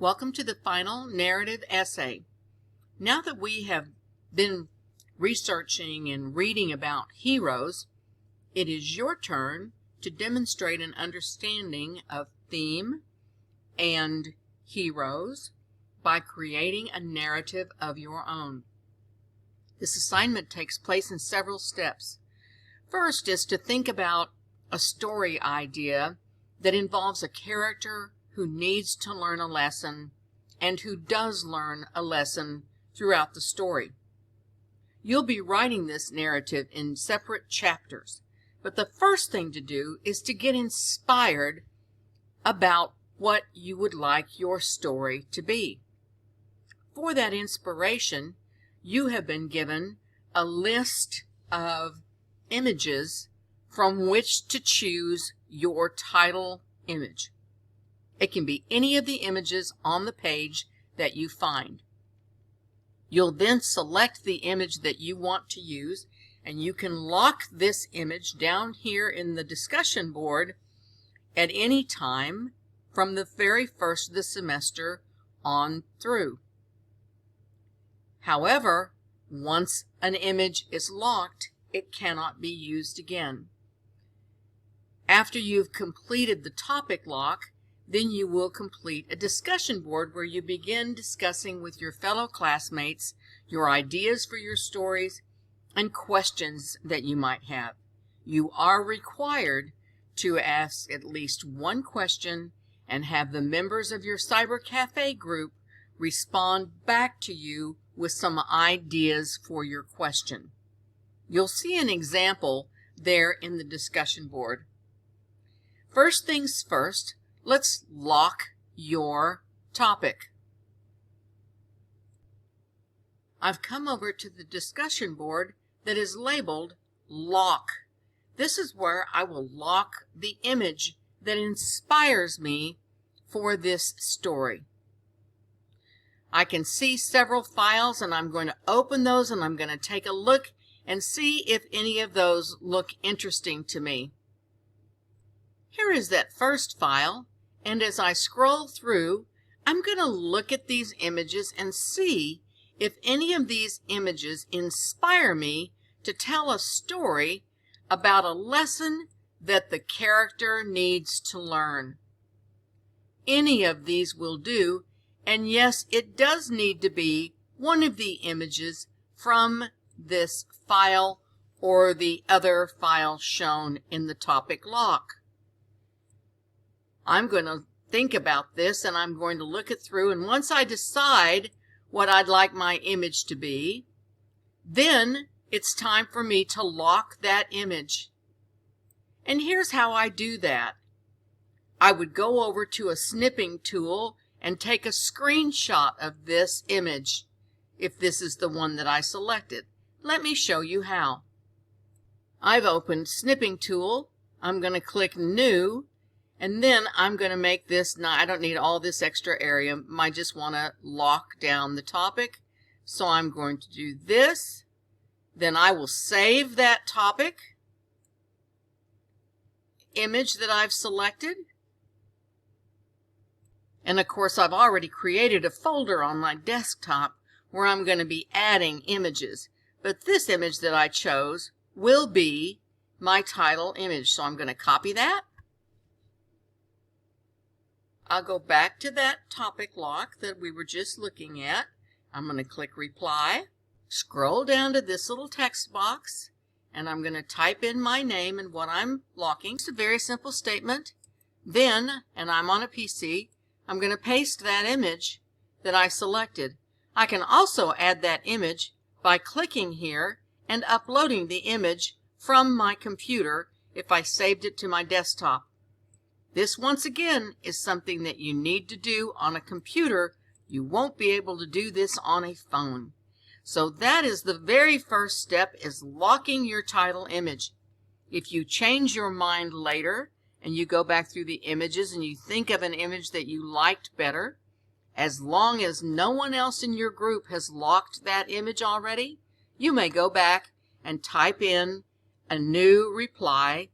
Welcome to the final narrative essay. Now that we have been researching and reading about heroes, it is your turn to demonstrate an understanding of theme and heroes by creating a narrative of your own. This assignment takes place in several steps. First is to think about a story idea that involves a character who needs to learn a lesson and who does learn a lesson throughout the story. You'll be writing this narrative in separate chapters, but the first thing to do is to get inspired about what you would like your story to be. For that inspiration, you have been given a list of images from which to choose your title image. It can be any of the images on the page that you find. You'll then select the image that you want to use, and you can lock this image down here in the discussion board at any time from the very first of the semester on through. However, once an image is locked, it cannot be used again. After you've completed the topic lock, then you will complete a discussion board where you begin discussing with your fellow classmates your ideas for your stories and questions that you might have. You are required to ask at least one question and have the members of your Cyber Cafe group respond back to you with some ideas for your question. You'll see an example there in the discussion board. First things first, let's lock your topic. I've come over to the discussion board that is labeled Lock. This is where I will lock the image that inspires me for this story. I can see several files, and I'm going to open those, and I'm going to take a look and see if any of those look interesting to me. Here is that first file, and as I scroll through, I'm going to look at these images and see if any of these images inspire me to tell a story about a lesson that the character needs to learn. Any of these will do, and yes, it does need to be one of the images from this file or the other file shown in the topic lock. I'm going to think about this, and I'm going to look it through, and once I decide what I'd like my image to be, then it's time for me to lock that image. And here's how I do that. I would go over to a snipping tool and take a screenshot of this image, if this is the one that I selected. Let me show you how. I've opened Snipping Tool. I'm going to click New, and then I'm going to make this, I don't need all this extra area. I just want to lock down the topic. So I'm going to do this. Then I will save that topic image that I've selected. And of course, I've already created a folder on my desktop where I'm going to be adding images. But this image that I chose will be my title image. So I'm going to copy that. I'll go back to that topic lock that we were just looking at. I'm going to click Reply, scroll down to this little text box, and I'm going to type in my name and what I'm locking. It's a very simple statement. Then, and I'm on a PC, I'm going to paste that image that I selected. I can also add that image by clicking here and uploading the image from my computer if I saved it to my desktop. This, once again, is something that you need to do on a computer. You won't be able to do this on a phone. So that is the very first step, is locking your title image. If you change your mind later and you go back through the images and you think of an image that you liked better, as long as no one else in your group has locked that image already, you may go back and type in a new reply,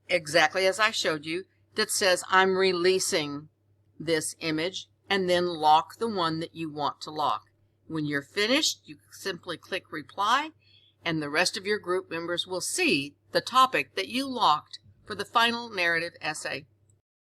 exactly as I showed you, that says I'm releasing this image and then lock the one that you want to lock. When you're finished, you simply click reply, and the rest of your group members will see the topic that you locked for the final narrative essay.